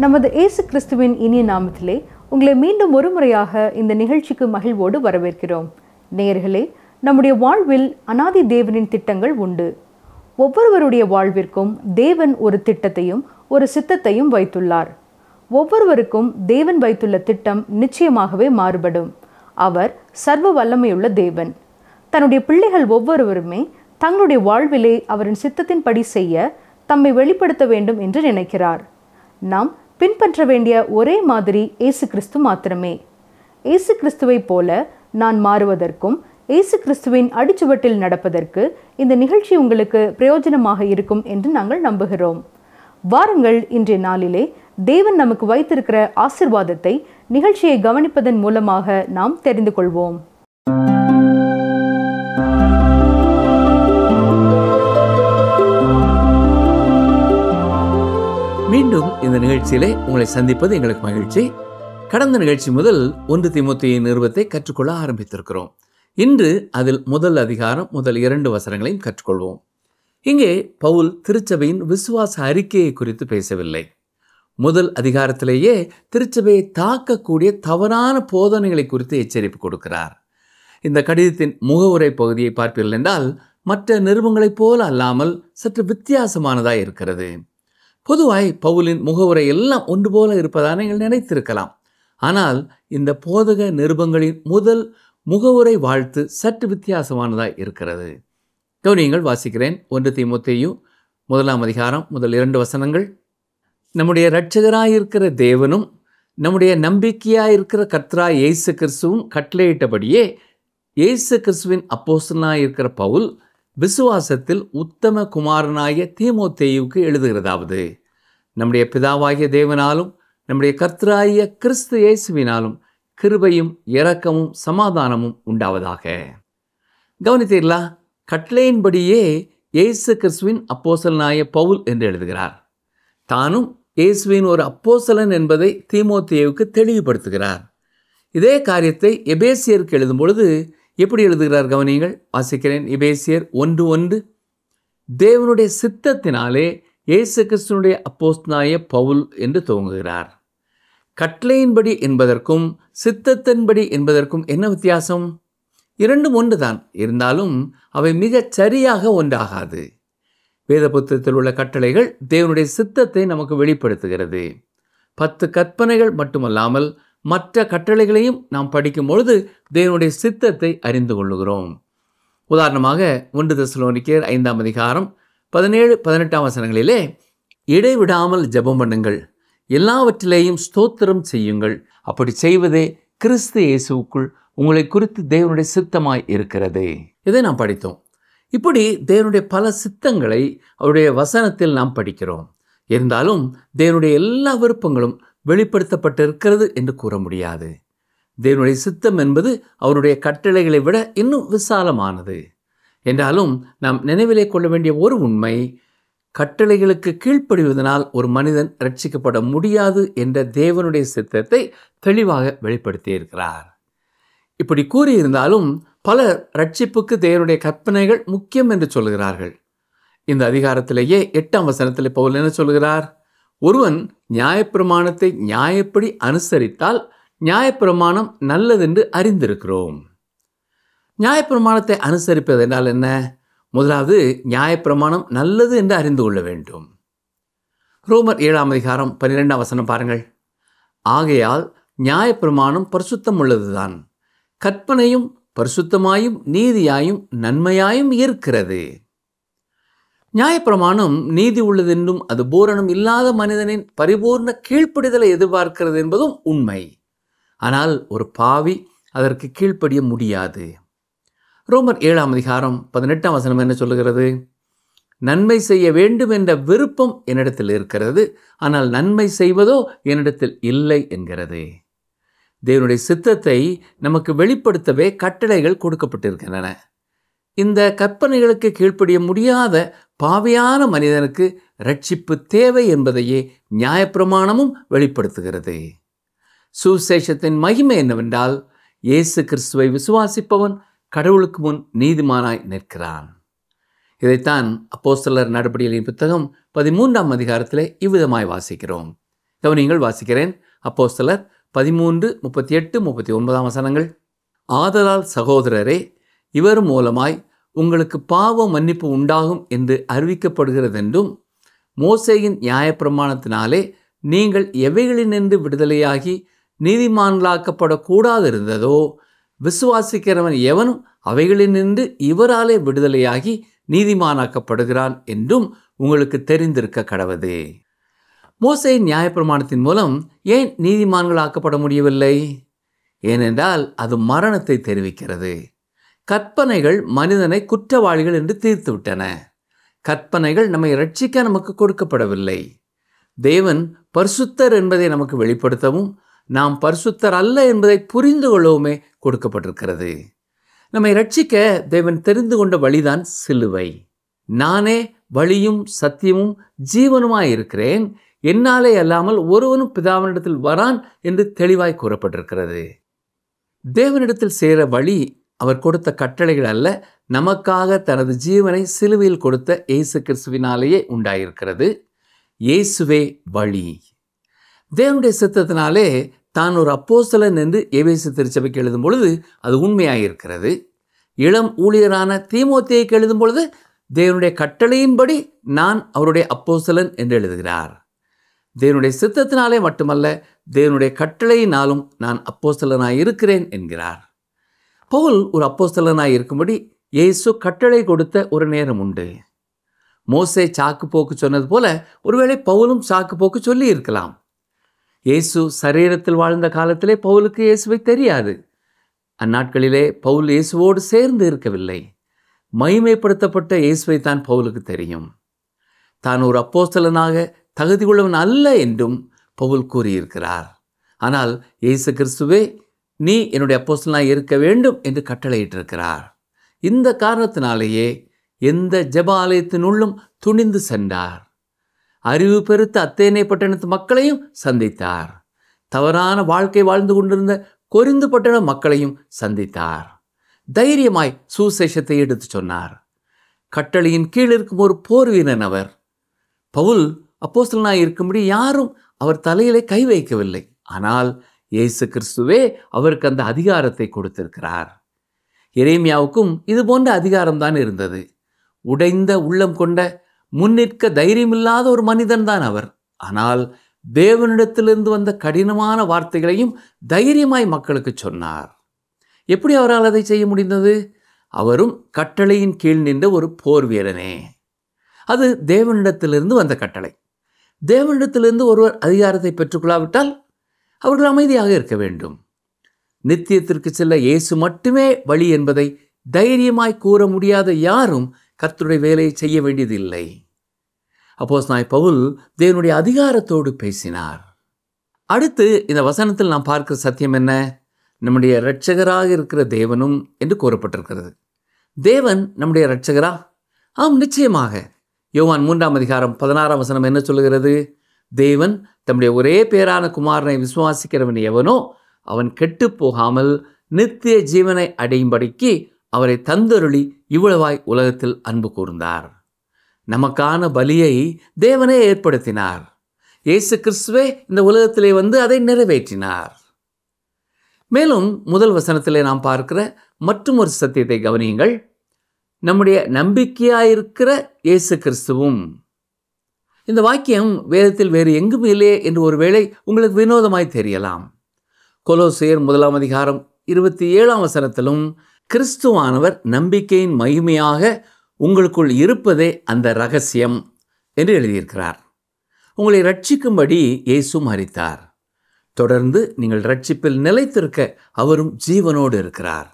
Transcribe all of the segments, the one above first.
நமது இயேசு கிறிஸ்துவின் இனிய நாமத்திலே உங்களை மீண்டும் ஒரு முறையாக இந்த நிகழ்ச்சிக்கு மகிழ்வோடு வரவேற்கிறோம். நேயர்களே, நம்முடைய வாழ்வில் அநாதி தேவனின் திட்டங்கள் உண்டு. ஒவ்வொருவருடைய வாழ்விற்கும் தேவன் ஒரு திட்டத்தையும் ஒரு சித்தத்தையும் வைத்துள்ளார். ஒவ்வொருவருக்கும் தேவன் வைத்துள்ள திட்டம் நிச்சயமாகவே மாறுபடும். அவர் சர்வ வல்லமையுள்ள தேவன். தன்னுடைய பிள்ளைகள் ஒவ்வொருவருமே தங்களுடைய வாழ்விலே அவரின் சித்தத்தின்படி செய்ய தம்மை வெளிப்படுத்த வேண்டும் என்று நினைக்கிறார். நாம் பின்பற்ற வேண்டிய ஒரே மாதிரி இயேசு கிறிஸ்து மாத்திரமே. இயேசு கிறிஸ்துவை போல நான் மாறுவதற்கும் இயேசு கிறிஸ்துவின் அடிச்சுவட்டில் நடப்பதற்கு இந்த நிகழ்ச்சி உங்களுக்கு பிரயோஜனமாக இருக்கும் என்று நாங்கள் நம்புகிறோம். வாருங்கள், இன்றைய நாளிலே தேவன் நமக்கு வைத்திருக்கிற ஆசீர்வாதத்தை நிகழ்ச்சியை கவனிப்பதன் மூலமாக நாம் தெரிந்து கொள்வோம். மீண்டும் இந்த நிகழ்ச்சியிலே உங்களை சந்திப்பது எங்களுக்கு மகிழ்ச்சி. கடந்த நிகழ்ச்சி முதல் 1 தீமோத்தேயுவின் நிருபத்தை கற்றுக்கொள்ள ஆரம்பித்திருக்கிறோம். இன்று அதில் முதல் அதிகாரம் முதல் 2 வசனங்களையும் கற்றுக்கொள்வோம். இங்கே பவுல் திருச்சபையின் விசுவாச அறிக்கையை குறித்து பேசவில்லை. முதல் அதிகாரத்திலேயே திருச்சபையை தாக்கக்கூடிய தவறான போதனைகளை குறித்து எச்சரிப்பு கொடுக்கிறார். இந்த கடிதத்தின் முகவுரை பகுதியை பார்ப்பீர்கள் என்றால் மற்ற நிருபங்களைப் போல அல்லாமல் சற்று வித்தியாசமானதாக இருக்கிறது. பொதுவாய் பவுலின் முகவுரை எல்லாம் ஒன்று போல இருப்பதாக நீங்கள் நினைத்திருக்கலாம். ஆனால் இந்த போதக நிருபங்களின் முதல் முகவுரை வாழ்த்து சற்று வித்தியாசமானதாக இருக்கிறது. கவனியங்கள், வாசிக்கிறேன். 1 தீமோத்தேயு 1 அதிகாரம் முதல் 2 வசனங்கள். நம்முடைய இரட்சகராயிருக்கிற தேவனும் நம்முடைய நம்பிக்கையாயிருக்கிற கர்த்தராய் இயேசு கிறிஸ்துவும் கட்டளையிட்டபடியே இயேசு கிறிஸ்துவின் அப்போஸ்தலனாயிருக்கிற பவுல் விசுவாசத்தில் உத்தம குமாரனாகிய தீமோத்தேயுவுக்கு எழுதுகிறதாவது, நம்முடைய பிதாவாகிய தேவனாலும் நம்முடைய கர்த்தராகிய கிறிஸ்து இயேசுவினாலும் கிருபையும் இரக்கமும் சமாதானமும் உண்டாவதாக. கவனித்தீர்களா? கட்டளையின்படியே இயேசு கிறிஸ்துவின் அப்போஸ்தலனாகிய பவுல் என்று எழுதுகிறார். தானும் இயேசுவின் ஒரு அப்போஸ்தலன் என்பதை தீமோத்தேயுவுக்கு தெளிவுபடுத்துகிறார். இதே காரியத்தை எபேசியருக்கு எழுதும் பொழுது எப்படி எழுதுகிறார்? கவனியுங்கள், வாசிக்கிறேன். எபேசியர் 1:1. தேவனுடைய சித்தத்தினாலே இயேசு கிறிஸ்துவினுடைய அப்போஸ்தலனாகிய பவுல் என்று துவங்குகிறார். கட்டளையின்படி என்பதற்கும் சித்தத்தின்படி என்பதற்கும் என்ன வித்தியாசம்? இரண்டும் ஒன்றுதான். இருந்தாலும் அவை மிகச் சரியாக ஒன்றாகாது. வேத புத்தகத்தில் உள்ள கட்டளைகள் தேவனுடைய சித்தத்தை நமக்கு வெளிப்படுத்துகிறது. 10 கற்பனைகள் மட்டுமல்லாமல் மற்ற கட்டளைகளையும் நாம் படிக்கும் பொழுது தேவனுடைய சித்தத்தை அறிந்து கொள்ளுகிறோம். உதாரணமாக 1 தெசலோனிக்கேயர் 5 அதிகாரம் 17-18 வசனங்களிலே இடைவிடாமல் ஜெபம் பண்ணுங்கள், எல்லாவற்றிலேயும் ஸ்தோத்திரம் செய்யுங்கள், அப்படி செய்வதே கிறிஸ்து இயேசுவுக்குள் உங்களை குறித்து தேவனுடைய சித்தமாய் இருக்கிறது. இதை நாம் படித்தோம். இப்படி தேவனுடைய பல சித்தங்களை அவருடைய வசனத்தில் நாம் படிக்கிறோம். இருந்தாலும் தேவனுடைய எல்லா விருப்பங்களும் வெளிப்படுத்தப்பட்டிருக்கிறது என்று கூற முடியாது. தேவனுடைய சித்தம் என்பது அவருடைய கட்டளைகளை விட இன்னும் விசாலமானது. என்றாலும் நாம் நினைவிலே கொள்ள வேண்டிய ஒரு உண்மை, கட்டளைகளுக்கு கீழ்ப்படிவதனால் ஒரு மனிதன் ரட்சிக்கப்பட முடியாது என்ற தேவனுடைய சித்தத்தை தெளிவாக வெளிப்படுத்தியிருக்கிறார். இப்படி கூறியிருந்தாலும் பலர் ரட்சிப்புக்கு தேவனுடைய கற்பனைகள் முக்கியம் என்று சொல்கிறார்கள். இந்த அதிகாரத்திலேயே 8 வசனத்தில் பவுல் என்ன சொல்கிறார்? ஒருவன் நியாயப்பிரமாணத்தை நியாயப்படி அனுசரித்தால் நியாயப்பிரமாணம் நல்லதென்று அறிந்திருக்கிறோம். நியாயப்பிரமாணத்தை அனுசரிப்பது என்றால் என்ன? முதலாவது, நியாயப்பிரமாணம் நல்லது என்று அறிந்து கொள்ள வேண்டும். ரோமர் 7 அதிகாரம் 12 வசனம் பாருங்கள். ஆகையால் நியாயப்பிரமாணம் பரிசுத்தம் உள்ளதுதான், கற்பனையும் பரிசுத்தமாயும் நீதியாயும் நன்மையாயும் இருக்கிறது. நியாயப்பிரமாணம் நீதி உள்ளதென்றும் அது பூரணம் இல்லாத மனிதனின் பரிபூர்ண கீழ்ப்படிதலை எதிர்பார்க்கிறது என்பதும் உண்மை. ஆனால் ஒரு பாவி அதற்கு கீழ்ப்படிய முடியாது. ரோமர் 7 அதிகாரம் 18 வசனம் என்ன சொல்லுகிறது? நன்மை செய்ய வேண்டும் என்ற விருப்பம் என்னிடத்தில் இருக்கிறது, ஆனால் நன்மை செய்வதோ என்னிடத்தில் இல்லை என்கிறது. தேவனுடைய சித்தத்தை நமக்கு வெளிப்படுத்தவே கட்டளைகள் கொடுக்கப்பட்டிருக்கின்றன. இந்த கற்பனைகளுக்கு கீழ்ப்படிய முடியாத பாவியான மனிதனுக்கு ரட்சிப்பு தேவை என்பதையே நியாயப்பிரமாணமும் வெளிப்படுத்துகிறது. சுவிசேஷத்தின் மகிமை என்னவென்றால், இயேசு கிறிஸ்துவை விசுவாசிப்பவன் கடவுளுக்கு முன் நீதிமானாய் நிற்கிறான். இதைத்தான் அப்போஸ்தலர் நடபடிகளின் புத்தகம் 13 அதிகாரத்திலே இவ்விதமாய் வாசிக்கிறோம். கவனியங்கள் வாசிக்கிறேன். அப்போஸ்தலர் 13:38-39 வசனங்கள். ஆதலால் சகோதரரே, இவர் மூலமாய் உங்களுக்கு பாவ மன்னிப்பு உண்டாகும் என்று அறிவிக்கப்படுகிறதென்றும், மோசேயின் நியாயப்பிரமாணத்தினாலே நீங்கள் எவைகளினின்று விடுதலையாகி நீதிமான்களாக்கப்படக்கூடாதிருந்ததோ, விசுவாசிக்கிறவன் எவனும் அவைகளினின்று இவராலே விடுதலையாகி நீதிமானாக்கப்படுகிறான் என்றும் உங்களுக்கு தெரிந்திருக்க கடவது. மோசேயின் நியாயப்பிரமாணத்தின் மூலம் ஏன் நீதிமான்களாக்கப்பட முடியவில்லை? ஏனென்றால் அது மரணத்தை தெரிவிக்கிறது. கற்பனைகள் மனிதனை குற்றவாளிகள் என்று தீர்த்துவிட்டன. கற்பனைகள் நம்மை இரட்சிக்க நமக்கு கொடுக்கப்படவில்லை. தேவன் பரிசுத்தர் என்பதை நமக்கு வெளிப்படுத்தவும், நாம் பரிசுத்தர் அல்ல என்பதை புரிந்து கொள்ளவுமே கொடுக்கப்பட்டிருக்கிறது. நம்மை இரட்சிக்க தேவன் தெரிந்து கொண்ட வழிதான் சிலுவை. நானே வழியும் சத்தியமும் ஜீவனுமாயிருக்கிறேன், என்னாலே அல்லாமல் ஒருவனும் பிதாவினிடத்தில் வரான் என்று தெளிவாய் கூறப்பட்டிருக்கிறது. தேவனிடத்தில் சேர வழி அவர் கொடுத்த கட்டளைகள் அல்ல, நமக்காக தனது ஜீவனை சிலுவையில் கொடுத்த இயேசு கிறிஸ்துவினாலேயே உண்டாயிருக்கிறது. இயேசுவே வழி. தேவனுடைய சித்தத்தினாலே தான் ஒரு அப்போஸ்தலன் என்று எபேசு திருச்சபைக்கு எழுதும் பொழுது அது உண்மையாயிருக்கிறது. இளம் ஊழியரான தீமோத்தேயுக்கு எழுதும் பொழுது தேவனுடைய கட்டளையின்படி நான் அவருடைய அப்போஸ்தலன் என்று எழுதுகிறார். தேவனுடைய சித்தத்தினாலே மட்டுமல்ல, தேவனுடைய கட்டளையினாலும் நான் அப்போஸ்தலனாய் இருக்கிறேன் என்கிறார். பவுல் ஒரு அப்போஸ்தலனாய் இருக்கும்படி இயேசு கட்டளை கொடுத்த ஒரு நேரம் உண்டு. மோசே சாக்கு போக்கு சொன்னது போல ஒருவேளை பவுலும் சாக்கு போக்கு சொல்லி இருக்கலாம். இயேசு சரீரத்தில் வாழ்ந்த காலத்திலே பவுலுக்கு இயேசுவை தெரியாது. அந்நாட்களிலே பவுல் இயேசுவோடு சேர்ந்து இருக்கவில்லை. மகிமைப்படுத்தப்பட்ட இயேசுவை தான் பவுலுக்கு தெரியும். தான் ஒரு அப்போஸ்தலனாக தகுதி உள்ளவன் அல்ல என்றும் பவுல் கூறியிருக்கிறார். ஆனால் இயேசு கிறிஸ்துவே நீ என்னுடைய அப்போஸ்தலனாய் இருக்க வேண்டும் என்று கட்டளையிட்டிருக்கிறார். இந்த காரணத்தினாலேயே எந்த ஜெப ஆலயத்தினுள்ளும் துணிந்து சென்றார். அறிவு பெருத்த அத்தேனே பட்டணத்து மக்களையும் சந்தித்தார். தவறான வாழ்க்கை வாழ்ந்து கொண்டிருந்த கொரிந்து பட்டண மக்களையும் சந்தித்தார். தைரியமாய் சுசேஷத்தை எடுத்து சொன்னார். கட்டளையின் கீழ் இருக்கும் ஒரு போர் வீரன் அவர். பவுல் அப்போஸ்தலனாய் இருக்கும்படி யாரும் அவர் தலையிலே கை வைக்கவில்லை. ஆனால் இயேசு கிறிஸ்துவே அவருக்கு அந்த அதிகாரத்தை கொடுத்திருக்கிறார். எரேமியாவுக்கும் இது போன்ற அதிகாரம்தான் இருந்தது. உடைந்த உள்ளம் கொண்ட முன்னிற்க தைரியமில்லாத ஒரு மனிதன் தான் அவர். ஆனால் தேவனிடத்திலிருந்து வந்த கடினமான வார்த்தைகளையும் தைரியமாய் மக்களுக்கு சொன்னார். எப்படி அவரால் அதை செய்ய முடிந்தது? அவரும் கட்டளையின் கீழ் நின்ற ஒரு போர் வீரனே. அது தேவனிடத்திலிருந்து வந்த கட்டளை. தேவனிடத்திலிருந்து ஒருவர் அதிகாரத்தை பெற்றுக்கொள்ளாவிட்டால் அவர்கள் அமைதியாக இருக்க வேண்டும். நித்தியத்திற்கு செல்ல இயேசு மட்டுமே வழி என்பதை தைரியமாய் கூற முடியாத யாரும் கர்த்தருடைய வேலையை செய்ய வேண்டியதில்லை. அப்போஸ்தலனாகிய பவுல் தேவனுடைய அதிகாரத்தோடு பேசினார். அடுத்து இந்த வசனத்தில் நாம் பார்க்கிற சத்தியம் என்ன? நம்முடைய இரட்சகராக இருக்கிற தேவனும் என்று கூறப்பட்டிருக்கிறது. தேவன் நம்முடைய இரட்சகரா? ஆம், நிச்சயமாக. யோவான் 3:16 என்ன சொல்லுகிறது? தேவன் தம்முடைய ஒரே பேரான குமாரனை விசுவாசிக்கிறவன் எவனோ அவன் கெட்டு போகாமல் நித்திய ஜீவனை அடையும்படிக்கு அவரை தந்தருளி இவ்வளவாய் உலகத்தில் அன்பு கூர்ந்தார். நமக்கான பலியை தேவனே ஏற்படுத்தினார். இயேசு கிறிஸ்துவே இந்த உலகத்திலே வந்து அதை நிறைவேற்றினார். மேலும் முதல் வசனத்திலே நாம் பார்க்கிற மற்றும் ஒரு சத்தியத்தை கவனியுங்கள். நம்முடைய நம்பிக்கையாயிருக்கிற இயேசு கிறிஸ்துவும். இந்த வாக்கியம் வேதத்தில் வேறு எங்கும் இல்லையே என்று ஒருவேளை உங்களுக்கு வினோதமாய் தெரியலாம். கொலோசியர் 1:27 கிறிஸ்துவானவர் நம்பிக்கையின் மகிமையாக உங்களுக்குள் இருப்பதே அந்த இரகசியம் என்று எழுதியிருக்கிறார். உங்களை ரட்சிக்கும்படி இயேசு மரித்தார். தொடர்ந்து நீங்கள் ரட்சிப்பில் நிலைத்திருக்க அவரும் ஜீவனோடு இருக்கிறார்.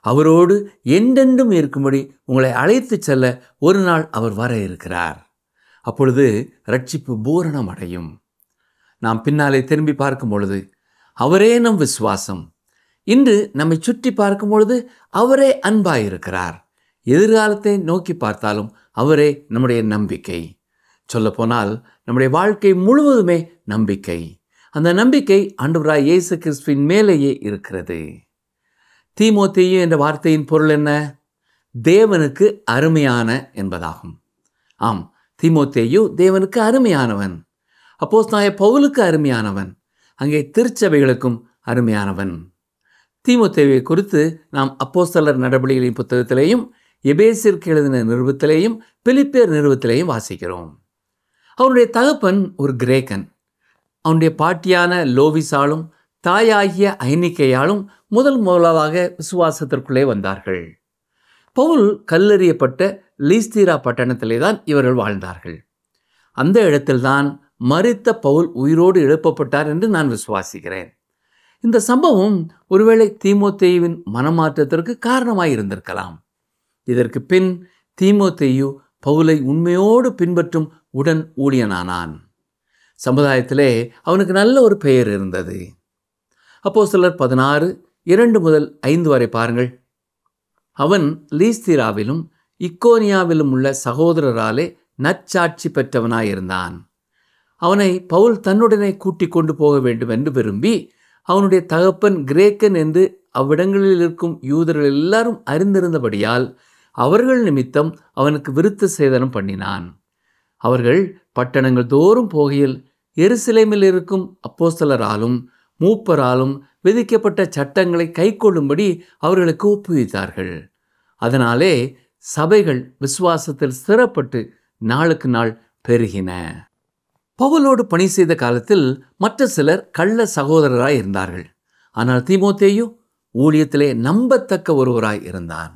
அவரோடு என்றென்றும் இருக்கும்படி உங்களை அழைத்து செல்ல ஒரு நாள் அவர் வர இருக்கிறார். அப்பொழுது ரட்சிப்பு பூரணம் அடையும். நாம் பின்னாலே திரும்பி பார்க்கும் பொழுது அவரே நம் விசுவாசம். இன்று நம்மை சுற்றி பார்க்கும் பொழுது அவரே அன்பாயிருக்கிறார். எதிர்காலத்தை நோக்கி பார்த்தாலும் அவரே நம்முடைய நம்பிக்கை. சொல்லப்போனால் நம்முடைய வாழ்க்கை முழுவதுமே நம்பிக்கை. அந்த நம்பிக்கை ஆண்டவராய் இயேசு கிறிஸ்துவின் மேலேயே இருக்கிறது. தீமோத்தேயு என்ற வார்த்தையின் பொருள் என்ன? தேவனுக்கு அருமையான என்பதாகும். ஆம், தீமோத்தேயு தேவனுக்கு அருமையானவன். அப்போஸ்தலனாகிய பவுலுக்கு அருமையானவன், அங்கே திருச்சபைகளுக்கும் அருமையானவன். தீமோத்தேயுவை குறித்து நாம் அப்போஸ்தலர் நடபடிகளின் புத்தகத்திலேயும், எபேசியருக்கு எழுதின நிருபத்திலேயும், பிலிப்பியர் நிருபத்திலேயும் வாசிக்கிறோம். அவனுடைய தகப்பன் ஒரு கிரேக்கன். அவனுடைய பாட்டியான லோவிசாலும் தாயாகிய ஐனிக்கையாலும் முதலாவதாக விசுவாசத்திற்குள்ளே வந்தார்கள். பவுல் கல்லெறியப்பட்ட லீஸ்தீரா பட்டணத்திலே தான் இவர்கள் வாழ்ந்தார்கள். அந்த இடத்தில்தான் மரித்த பவுல் உயிரோடு எழுப்பப்பட்டார் என்று நான் விசுவாசிக்கிறேன். இந்த சம்பவம் ஒருவேளை தீமோத்தேயுவின் மனமாற்றத்திற்கு காரணமாய் இருந்திருக்கலாம். இதற்கு பின் தீமோத்தேயு பவுலை உண்மையோடு பின்பற்றும் உடன் ஊழியனானான். சமுதாயத்திலே அவனுக்கு நல்ல ஒரு பெயர் இருந்தது. அப்போஸ்தலர் 16:2-5 வரை பாருங்கள். அவன் லீஸ்திராவிலும் இக்கோனியாவிலும் உள்ள சகோதரராலே நற்சாட்சி பெற்றவனாயிருந்தான். அவனை பவுல் தன்னுடனே கூட்டிக் கொண்டு போக வேண்டும் என்று விரும்பி, அவனுடைய தகப்பன் கிரேக்கன் என்று அவ்விடங்களில் இருக்கும் யூதர்கள் எல்லாரும் அறிந்திருந்தபடியால் அவர்கள் நிமித்தம் அவனுக்கு விருத்த சேதனம் பண்ணினான். அவர்கள் பட்டணங்கள் தோறும் போகையில் எருசலேமில் இருக்கும் அப்போஸ்தலராலும் மூப்பராலும் விதிக்கப்பட்ட சட்டங்களை கைக்கொள்ளும்படி அவர்களுக்கு ஒப்புவித்தார்கள். அதனாலே சபைகள் விசுவாசத்தில் ஸ்திரப்பட்டு நாளுக்கு நாள் பெருகின. பவுலோடு பணி செய்த காலத்தில் மற்ற சிலர் கள்ள சகோதரராய் இருந்தார்கள். ஆனால் தீமோத்தேயு ஊழியத்திலே நம்பத்தக்க ஒருவராய் இருந்தான்.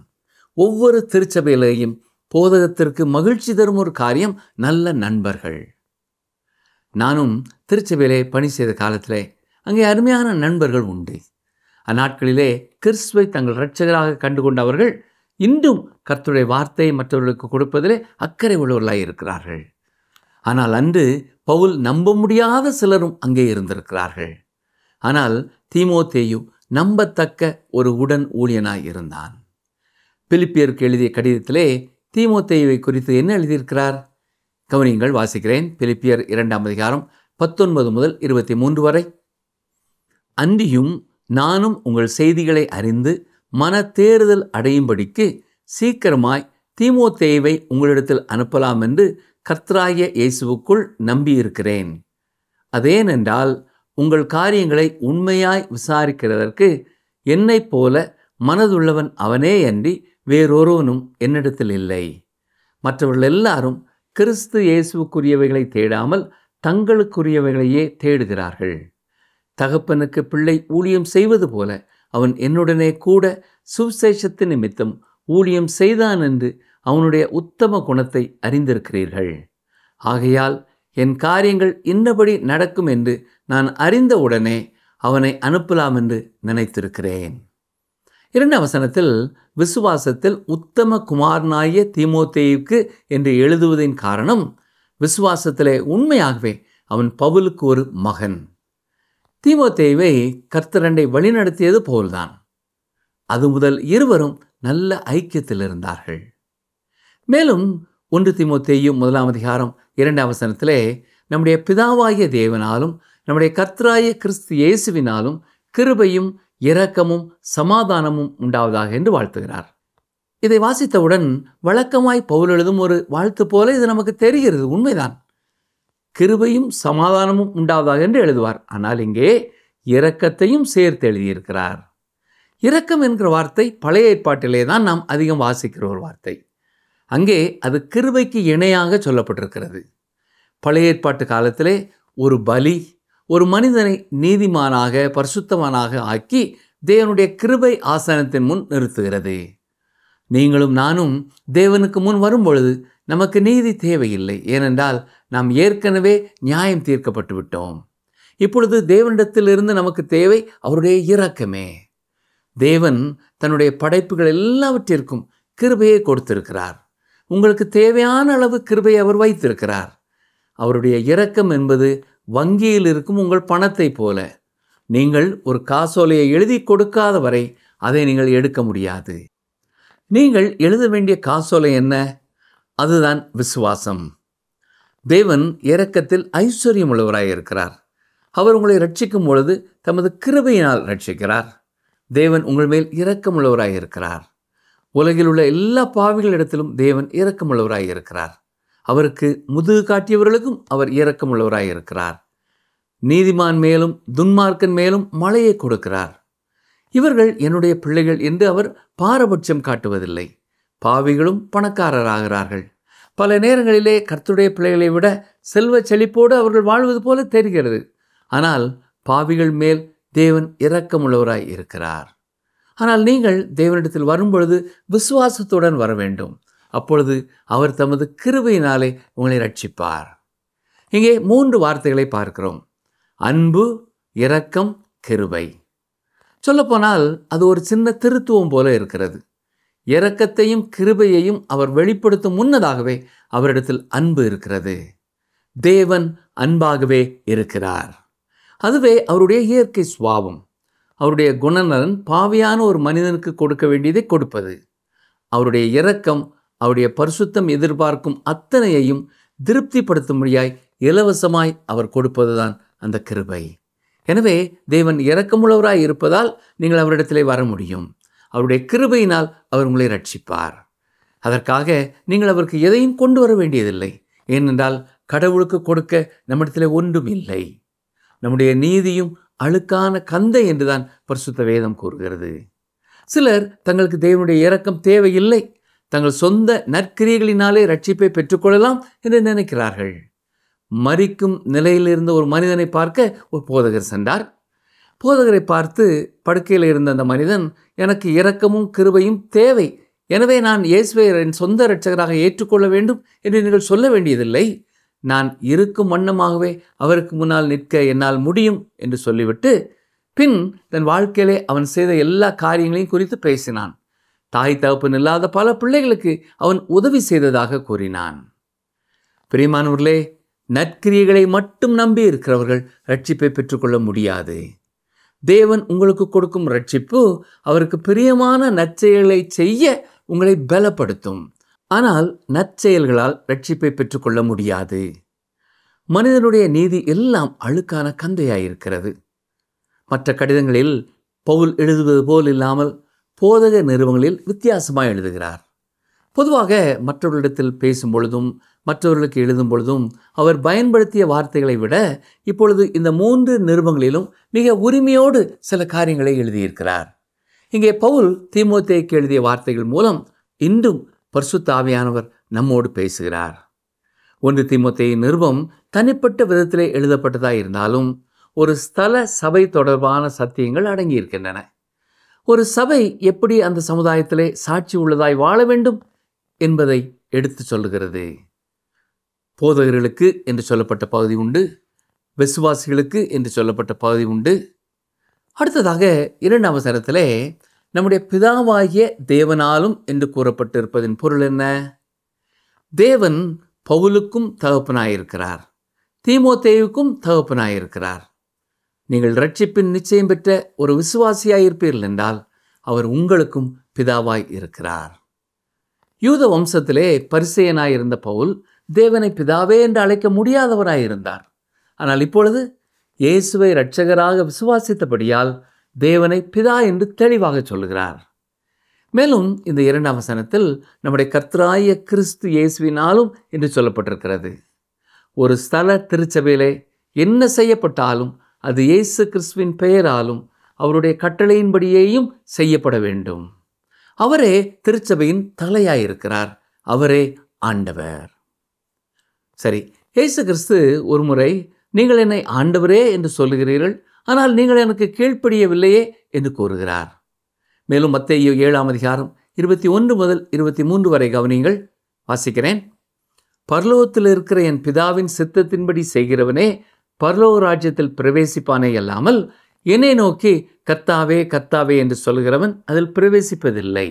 ஒவ்வொரு திருச்சபையிலேயும் போதகத்திற்கு மகிழ்ச்சி தரும் ஒரு காரியம் நல்ல நண்பர்கள். நானும் திருச்சபையிலே பணி செய்த காலத்திலே அங்கே அருமையான நண்பர்கள் உண்டு. அந்நாட்களிலே கிறிஸ்துவை தங்கள் இரட்சகராக கண்டுகொண்டவர்கள் இன்றும் கர்த்தருடைய வார்த்தையை மற்றவர்களுக்கு கொடுப்பதிலே அக்கறை உள்ளவர்களாய் இருக்கிறார்கள். ஆனால் அன்று பவுல் நம்ப முடியாத சிலரும் அங்கே இருந்திருக்கிறார்கள். ஆனால் தீமோத்தேயு நம்பத்தக்க ஒரு உடன் ஊழியனாய் இருந்தான். பிலிப்பியருக்கு எழுதிய கடிதத்திலே தீமோத்தேயுவை குறித்து என்ன எழுதியிருக்கிறார்? கவனியங்கள், வாசிக்கிறேன். பிலிப்பியர் 2:19-23 வரை. அன்றியும் நானும் உங்கள் செய்திகளை அறிந்து மன தேறுதல் அடையும்படிக்கு சீக்கிரமாய் தீமோத்தேயுவை உங்களிடத்தில் அனுப்பலாம் என்று கர்த்தராகிய இயேசுவுக்குள் நம்பியிருக்கிறேன். அதேனென்றால் உங்கள் காரியங்களை உண்மையாய் விசாரிக்கிறதற்கு என்னைப் போல மனதுள்ளவன் அவனே அன்றி வேறொருவனும் என்னிடத்தில் இல்லை. மற்றவர்கள் எல்லாரும் கிறிஸ்து இயேசுவுக்குரியவைகளை தேடாமல் தங்களுக்குரியவைகளையே தேடுகிறார்கள். தகப்பனுக்கு பிள்ளை ஊழியம் செய்வது போல அவன் என்னுடனே கூட சுவிசேஷத்தின் நிமித்தம் ஊழியம் செய்தான் என்று அவனுடைய உத்தம குணத்தை அறிந்திருக்கிறீர்கள். ஆகையால் என் காரியங்கள் இன்னபடி நடக்கும் என்று நான் அறிந்தவுடனே அவனை அனுப்பலாம் என்று நினைத்திருக்கிறேன். 2 வசனத்தில் விசுவாசத்தில் உத்தம குமாரனாகிய தீமோத்தேயுக்கு என்று எழுதுவதின் காரணம், விசுவாசத்திலே உண்மையாகவே அவன் பவுலுக்கு ஒரு மகன். தீமோத்தேயுவை கர்த்தரண்டை வழிநடத்தியது போல்தான். அது முதல் இருவரும் நல்ல ஐக்கியத்தில் இருந்தார்கள். மேலும் 1 தீமோத்தேயு 1 வசனத்திலே நம்முடைய பிதாவாகிய தேவனாலும் நம்முடைய கர்த்தராகிய கிறிஸ்து இயேசுவினாலும் கிருபையும் இரக்கமும் சமாதானமும் உண்டாவதாக என்று வாழ்த்துகிறார். இதை வாசித்தவுடன் வழக்கமாய் பவுல் எழுதும் ஒரு வாழ்த்து போல இது நமக்கு தெரிகிறது. உண்மைதான், கிருபையும் சமாதானமும் உண்டாவதாக என்று எழுதுவார். ஆனால் இங்கே இரக்கத்தையும் சேர்த்து எழுதியிருக்கிறார். இரக்கம் என்கிற வார்த்தை பழைய ஏற்பாட்டிலே தான் நாம் அதிகம் வாசிக்கிற ஒரு வார்த்தை. அங்கே அது கிருபைக்கு இணையாக சொல்லப்பட்டிருக்கிறது. பழைய ஏற்பாட்டு காலத்திலே ஒரு பலி ஒரு மனிதனை நீதிமானாக பரிசுத்தமானாக ஆக்கி தேவனுடைய கிருபை ஆசனத்தின் முன் நிறுத்துகிறது. நீங்களும் நானும் தேவனுக்கு முன் வரும்பொழுது நமக்கு நீதி தேவையில்லை. ஏனென்றால் நாம் ஏற்கனவே நியாயம் தீர்க்கப்பட்டு விட்டோம். இப்பொழுது தேவனிடத்திலிருந்து நமக்கு தேவை அவருடைய இரக்கமே. தேவன் தன்னுடைய படைப்புகள் எல்லாவற்றிற்கும் கிருபையை கொடுத்திருக்கிறார். உங்களுக்கு தேவையான அளவு கிருபையை அவர் வைத்திருக்கிறார். அவருடைய இரக்கம் என்பது வங்கியில் இருக்கும் உங்கள் பணத்தை போல. நீங்கள் ஒரு காசோலையை எழுதி கொடுக்காத வரை அதை நீங்கள் எடுக்க முடியாது. நீங்கள் எழுத வேண்டிய காசோலை என்ன? அதுதான் விசுவாசம். தேவன் இரக்கத்தில் ஐஸ்வர்யம் உள்ளவராயிருக்கிறார். அவர் உங்களை ரட்சிக்கும் பொழுது தமது கிருபையினால் ரட்சிக்கிறார். தேவன் உங்கள் மேல் இரக்கமுள்ளவராயிருக்கிறார். உலகில் உள்ள எல்லா பாவிகளிடத்திலும் தேவன் இரக்கமுள்ளவராயிருக்கிறார். அவருக்கு முதுகு காட்டியவர்களுக்கும் அவர் இரக்கமுள்ளவராய் இருக்கிறார். நீதிமான் மேலும் துன்மார்க்கன் மேலும் மழையை கொடுக்கிறார். இவர்கள் என்னுடைய பிள்ளைகள் என்று அவர் பாரபட்சம் காட்டுவதில்லை. பாவிகளும் பணக்காரராகிறார்கள். பல நேரங்களிலே கர்த்தருடைய பிள்ளைகளை விட செல்வ செழிப்போடு அவர்கள் வாழ்வது போல தெரிகிறது. ஆனால் பாவிகள் மேல் தேவன் இரக்கமுள்ளவராய் இருக்கிறார். ஆனால் நீங்கள் தேவனிடத்தில் வரும்பொழுது விசுவாசத்துடன் வர வேண்டும். அப்பொழுது அவர் தமது கிருபையினாலே உங்களை ரட்சிப்பார். இங்கே 3 வார்த்தைகளை பார்க்கிறோம்: அன்பு, இரக்கம், கிருபை. சொல்லப்போனால் அது ஒரு சின்ன திருத்துவம் போல இருக்கிறது. இரக்கத்தையும் கிருபையையும் அவர் வெளிப்படுத்தும் முன்னதாகவே அவரிடத்தில் அன்பு இருக்கிறது. தேவன் அன்பாகவே இருக்கிறார். அதுவே அவருடைய இயற்கை சுபாவம். அவருடைய குணநலன் பாவியான ஒரு மனிதனுக்கு கொடுக்க வேண்டியதை கொடுப்பது. அவருடைய இரக்கம் அவருடைய பரிசுத்தம் எதிர்பார்க்கும் அத்தனையையும் திருப்திப்படுத்தும்படியாய் இலவசமாய் அவர் கொடுப்பதுதான் அந்த கிருபை. எனவே தேவன் இரக்கமுள்ளவராய் இருப்பதால் நீங்கள் அவரிடத்திலே வர முடியும். அவருடைய கிருபையினால் அவர் உங்களை ரட்சிப்பார். அதற்காக நீங்கள் அவருக்கு எதையும் கொண்டு வர வேண்டியதில்லை. ஏனென்றால் கடவுளுக்கு கொடுக்க நம்மிடத்திலே ஒன்றும் இல்லை. நம்முடைய நீதியும் அழுக்கான கந்தை என்றுதான் பரிசுத்த வேதம் கூறுகிறது. சிலர் தங்களுக்கு தேவனுடைய இரக்கம் தேவையில்லை, தங்கள் சொந்த நற்கிரியைகளினாலே ரட்சிப்பை பெற்றுக்கொள்ளலாம் என்று நினைக்கிறார்கள். மரிக்கும் நிலையில் இருந்த ஒரு மனிதனை பார்க்க ஒரு போதகர் சென்றார். போதகரை பார்த்து, படுக்கையில் இருந்த அந்த மனிதன், எனக்கு இரக்கமும் கிருபையும் தேவை, எனவே நான் இயேசுவை என் சொந்த இரட்சகராக ஏற்றுக்கொள்ள வேண்டும் என்று நீங்கள் சொல்ல வேண்டியதில்லை, நான் இருக்கும் வண்ணமாகவே அவருக்கு முன்னால் நிற்க என்னால் முடியும் என்று சொல்லிவிட்டு பின் தன் வாழ்க்கையிலே அவன் செய்த எல்லா காரியங்களையும் குறித்து பேசினான். தாய் தகப்பன் இல்லாத பல பிள்ளைகளுக்கு அவன் உதவி செய்ததாக கூறினான். பிரியமானவர்களே, நற்கிரியைகளை மட்டும் நம்பி இருக்கிறவர்கள் ரட்சிப்பை பெற்றுக்கொள்ள முடியாது. தேவன் உங்களுக்கு கொடுக்கும் ரட்சிப்பு அவருக்கு பிரியமான நற்செயல்களை செய்ய உங்களை பலப்படுத்தும். ஆனால் நற்செயல்களால் ரட்சிப்பை பெற்றுக்கொள்ள முடியாது. மனிதனுடைய நீதி எல்லாம் அழுக்கான கந்தையாயிருக்கிறது. மற்ற கடிதங்களில் பவுல் எழுதுவது போல் இல்லாமல் போதக நிறுவனங்களில் வித்தியாசமாக எழுதுகிறார். பொதுவாக மற்றவர்களிடத்தில் பேசும் பொழுதும் மற்றவர்களுக்கு எழுதும் பொழுதும் அவர் பயன்படுத்திய வார்த்தைகளை விட இப்பொழுது இந்த 3 நிருபங்களிலும் மிக உரிமையோடு சில காரியங்களை எழுதியிருக்கிறார். இங்கே பவுல் தீமோத்தேயுக்கு எழுதிய வார்த்தைகள் மூலம் இன்றும் பரிசுத்த ஆவியானவர் நம்மோடு பேசுகிறார். 1 தீமோத்தேயு நிருபம் தனிப்பட்ட விதத்திலே எழுதப்பட்டதாக இருந்தாலும் ஒரு ஸ்தல சபை தொடர்பான சத்தியங்கள் அடங்கியிருக்கின்றன. ஒரு சபை எப்படி அந்த சமுதாயத்திலே சாட்சி உள்ளதாய் வாழ வேண்டும் என்பதை எடுத்து சொல்லுகிறது. போதகர்களுக்கு என்று சொல்லப்பட்ட பகுதி உண்டு, விசுவாசிகளுக்கு என்று சொல்லப்பட்ட பகுதி உண்டு. அடுத்ததாக 2ஆம் வசனத்திலே நம்முடைய பிதாவாகிய தேவனாலும் என்று கூறப்பட்டிருப்பதின் பொருள் என்ன? தேவன் பவுலுக்கும் தகப்பனாயிருக்கிறார், தீமோத்தேயுக்கும் தகப்பனாயிருக்கிறார். நீங்கள் ரட்சிப்பின் நிச்சயம் பெற்ற ஒரு விசுவாசியாயிருப்பீர்கள் என்றால் அவர் உங்களுக்கும் பிதாவாய் இருக்கிறார். யூத வம்சத்திலே பரிசேயனாயிருந்த பவுல் தேவனை பிதாவே என்று அழைக்க முடியாதவராயிருந்தார். ஆனால் இப்பொழுது இயேசுவை இரட்சகராக விசுவாசித்தபடியால் தேவனை பிதா என்று தெளிவாக சொல்லுகிறார். மேலும் இந்த 2ஆம் வசனத்தில் நம்முடைய கர்த்தராகிய கிறிஸ்து இயேசுவினாலும் என்று சொல்லப்பட்டிருக்கிறது. ஒரு ஸ்தல திருச்சபையிலே என்ன செய்யப்பட்டாலும் அது இயேசு கிறிஸ்துவின் பெயராலும் அவருடைய கட்டளையின்படியேயும் செய்யப்பட வேண்டும். அவரே திருச்சபையின் தலையாயிருக்கிறார். அவரே ஆண்டவர். சரி, இயேசு கிறிஸ்து ஒரு முறை, நீங்கள் என்னை ஆண்டவரே என்று சொல்லுகிறீர்கள், ஆனால் நீங்கள் எனக்கு கீழ்ப்படியவில்லையே என்று கூறுகிறார். மேலும் மத்தேயு 7ஆம் அதிகாரம் 21 முதல் 23 வரை கவனியுங்கள். வாசிக்கிறேன். பரலோகத்தில் இருக்கிற என் பிதாவின் சித்தத்தின்படி செய்கிறவனே பரலோக ராஜ்யத்தில் பிரவேசிப்பானே அல்லாமல் என்னை நோக்கி கர்த்தாவே கர்த்தாவே என்று சொல்கிறவன் அதில் பிரவேசிப்பதில்லை.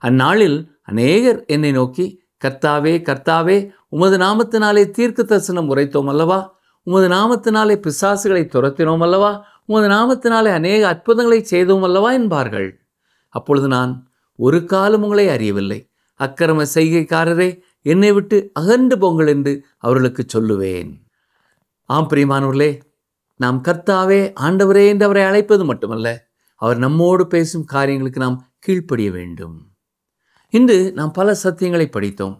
அந்நாளில் அநேகர் என்னை நோக்கி கர்த்தாவே கர்த்தாவே, உமது நாமத்தினாலே தீர்க்க தரிசனம் உரைத்தோம் அல்லவா, உமது நாமத்தினாலே பிசாசுகளை துரத்தினோம் அல்லவா, உமது நாமத்தினாலே அநேக அற்புதங்களை செய்தோம் அல்லவா என்பார்கள். அப்பொழுது நான், ஒரு காலம் உங்களை அறியவில்லை, அக்கிரம செய்கைக்காரரே, என்னை விட்டு அகன்று போங்கள் என்று அவர்களுக்கு சொல்லுவேன். ஆம் பிரியமானவர்களே, நாம் கர்த்தாவே ஆண்டவரே என்று அவரை அழைப்பது மட்டுமல்ல, அவர் நம்மோடு பேசும் காரியங்களுக்கு நாம் கீழ்ப்படிய வேண்டும். இன்று நாம் பல சத்தியங்களை படித்தோம்.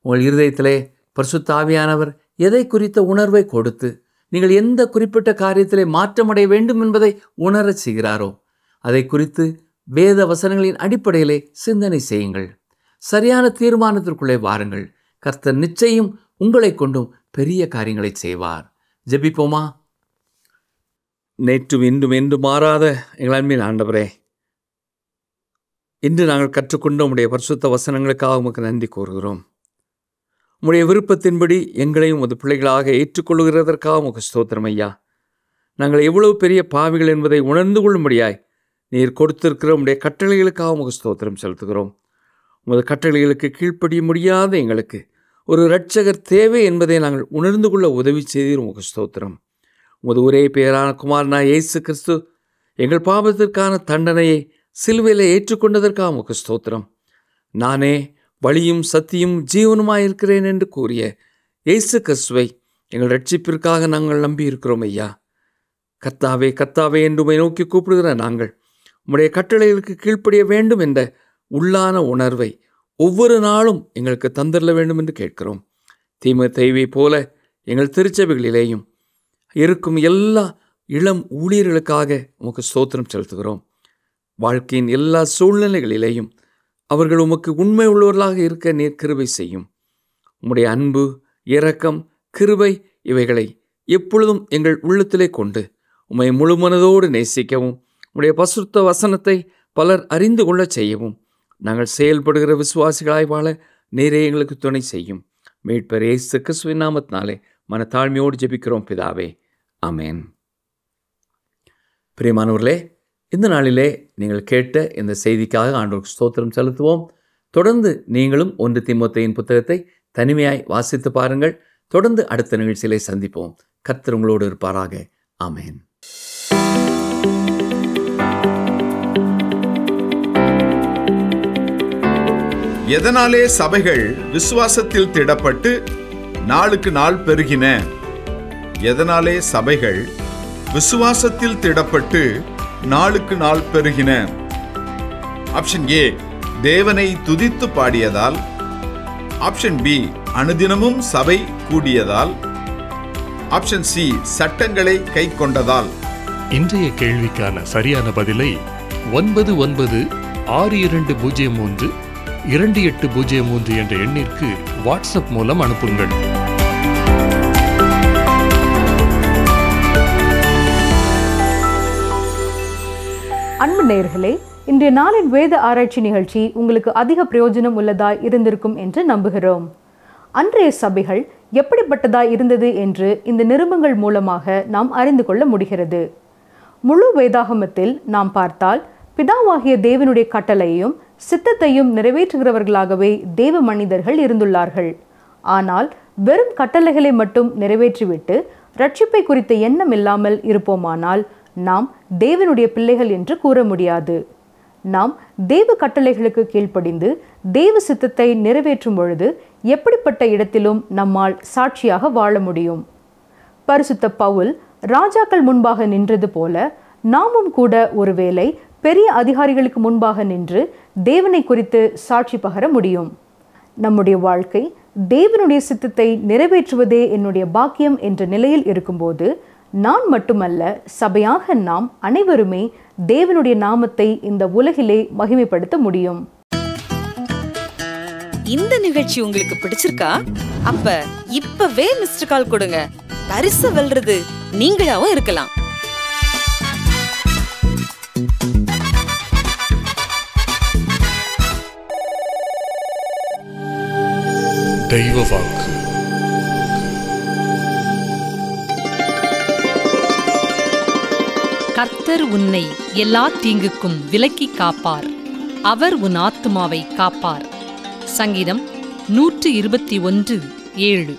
உங்கள் இருதயத்திலே பரிசுத்த ஆவியானவர் எதை குறித்த உணர்வை கொடுத்து நீங்கள் எந்த குறிப்பிட்ட காரியத்திலே மாற்றமடைய வேண்டும் என்பதை உணரச் செய்கிறாரோ அதை குறித்து வேத வசனங்களின் அடிப்படையிலே சிந்தனை செய்யுங்கள். சரியான தீர்மானத்திற்குள்ளே வாருங்கள். கர்த்தர் நிச்சயம் உங்களை கொண்டும் பெரிய காரியங்களை செய்வார். ஜெபிப்போமா. நேற்றும் இன்றும் என்று மாறாத எங்கள் அன்பின் ஆண்டவரே, இன்று நாங்கள் கற்றுக்கொண்ட உம்முடைய பரிசுத்த வசனங்களுக்காக உமக்கு நன்றி கூறுகிறோம். உம்முடைய விருப்பத்தின்படி எங்களையும் உமது பிள்ளைகளாக ஏற்றுக்கொள்கிறதற்காக உமக்கு ஸ்தோத்திரம் ஐயா. நாங்கள் எவ்வளவு பெரிய பாவிகள் என்பதை உணர்ந்து கொள்ளும்படியாய் நீர் கொடுத்திருக்கிற உம்முடைய கட்டளைகளுக்காக உமக்கு ஸ்தோத்திரம் செலுத்துகிறோம். உமது கட்டளைகளுக்கு கீழ்ப்படிய முடியாத எங்களுக்கு ஒரு இரட்சகர் தேவை என்பதை நாங்கள் உணர்ந்து கொள்ள உதவி செய்தீர். உமக்கு ஸ்தோத்திரம். உமது ஒரே பேரான குமாரனாய் இயேசு கிறிஸ்து எங்கள் பாவத்திற்கான தண்டனையை சிலுவையில் ஏற்றுக்கொண்டதற்காக உமக்கு ஸ்தோத்திரம். நானே வழியும் சத்தியும் ஜீவனுமாயிருக்கிறேன் என்று கூறிய இயேசு கிறிஸ்துவை எங்கள் ரட்சிப்பிற்காக நாங்கள் நம்பி இருக்கிறோம் ஐயா. கர்த்தாவே கர்த்தாவே என்று உம்மை நோக்கி கூப்பிடுகிற நாங்கள் உம்முடைய கட்டளைகளுக்கு கீழ்ப்படிய வேண்டும் என்ற உள்ளான உணர்வை ஒவ்வொரு நாளும் எங்களுக்கு தந்தரல வேண்டும் என்று கேட்கிறோம். தீமோத்தேயுவை போல எங்கள் திருச்சபைகளிலேயும் இருக்கும் எல்லா இளம் ஊழியர்களுக்காக உமக்கு ஸ்தோத்திரம் செலுத்துகிறோம். வாழ்க்கையின் எல்லா சூழ்நிலைகளிலேயும் அவர்கள் உமக்கு உண்மை உள்ளவர்களாக இருக்க நீர் கிருபை செய்யும். உம்முடைய அன்பு, இரக்கம், கிருபை இவைகளை எப்பொழுதும் எங்கள் உள்ளத்திலே கொண்டு உம்மை முழுமனதோடு நேசிக்கவும் உம்முடைய பரிசுத்த வசனத்தை பலர் அறிந்து கொள்ள செய்யவும் நாங்கள் செயல்படுகிற விசுவாசிகளாய் வாழ நீரே எங்களுக்கு துணை செய்யும். மீட்பர் இயேசு கிறிஸ்துவின் நாமத்தினாலே மனத்தாழ்மையோடு ஜெபிக்கிறோம் பிதாவே, ஆமென். பிரியமானவர்களே, இந்த நாளிலே நீங்கள் கேட்ட இந்த செய்திக்காக ஆண்டவருக்கு ஸ்தோத்திரம் செலுத்துவோம். தொடர்ந்து நீங்களும் 1 தீமோத்தேயின் புத்தகத்தை தனிமையாய் வாசித்து பாருங்கள். தொடர்ந்து அடுத்த நிகழ்ச்சியிலே சந்திப்போம். கர்த்தர் உங்களோடு இருப்பாராக. ஆமென். எதனாலே சபைகள் விசுவாசத்தில் திடப்பட்டு நாளுக்கு நாள் பெருகின? எதனாலே சபைகள் விசுவாசத்தில் திடப்பட்டு நாளுக்கு நாள் பெருகின? ஆப்ஷன் ஏ, தேவனை துதித்து பாடியதால். ஆப்ஷன் பி, அனுதினமும் சபை கூடியதால். ஆப்ஷன் சி, சட்டங்களை கை கொண்டதால். இன்றைய கேள்விக்கான சரியான பதிலை 9962032803 என்ற எண்ணிற்கு வாட்ஸ்அப் மூலம் அனுப்புங்கள். அன்பு நேயர்களே, இன்றைய நாளின் வேத ஆராய்ச்சி நிகழ்ச்சி உங்களுக்கு அதிக பிரயோஜனம் உள்ளதாய் இருந்திருக்கும் என்று நம்புகிறோம். அன்றைய சபைகள் எப்படிப்பட்டதாய் இருந்தது என்று இந்த நிருபங்கள் மூலமாக நாம் அறிந்து கொள்ள முடிகிறது. முழு வேதாகமத்தில் நாம் பார்த்தால் பிதாவாகிய தேவனுடைய கட்டளையையும் சித்தத்தையும் நிறைவேற்றுகிறவர்களாகவே தேவ மனிதர்கள் இருந்துள்ளார்கள். ஆனால் வெறும் கட்டளைகளை மட்டும் நிறைவேற்றிவிட்டு ரட்சிப்பை குறித்த எண்ணம் இல்லாமல் இருப்போமானால் நாம் தேவனுடைய பிள்ளைகள் என்று கூற முடியாது. நாம் தேவ கட்டளைகளுக்கு கீழ்ப்படிந்து தேவ சித்தத்தை நிறைவேற்றும் பொழுது எப்படிப்பட்ட இடத்திலும் நம்மால் சாட்சியாக வாழ முடியும். பரிசுத்த பவுல் ராஜாக்கள் முன்பாக நின்றது போல நாமும் கூட ஒருவேளை பெரிய அதிகாரிகளுக்கு முன்பாக நின்று தேவனை குறித்து சாட்சி பகர முடியும். நம்முடைய வாழ்க்கை தேவனுடைய சித்தத்தை நிறைவேற்றுவதே என்னுடைய பாக்கியம் என்ற நிலையில் இருக்கும்போது நான் மட்டுமல்ல, சபையாக நாம் அனைவருமே தேவனுடைய நாமத்தை இந்த உலகிலே மகிமைப்படுத்த முடியும். இந்த நிகழ்ச்சி உங்களுக்கு பிடிச்சிருக்கா? அப்ப இப்பவே மிஸ்டர் கால் கொடுங்க. பரிசு வெல்றது நீங்களாவும் இருக்கலாம். தெய்வ வாக்கு. கர்த்தர் உன்னை எல்லா தீங்குக்கும் விலக்கி காப்பார். அவர் உன் ஆத்துமாவை காப்பார். சங்கீதம் 121:7.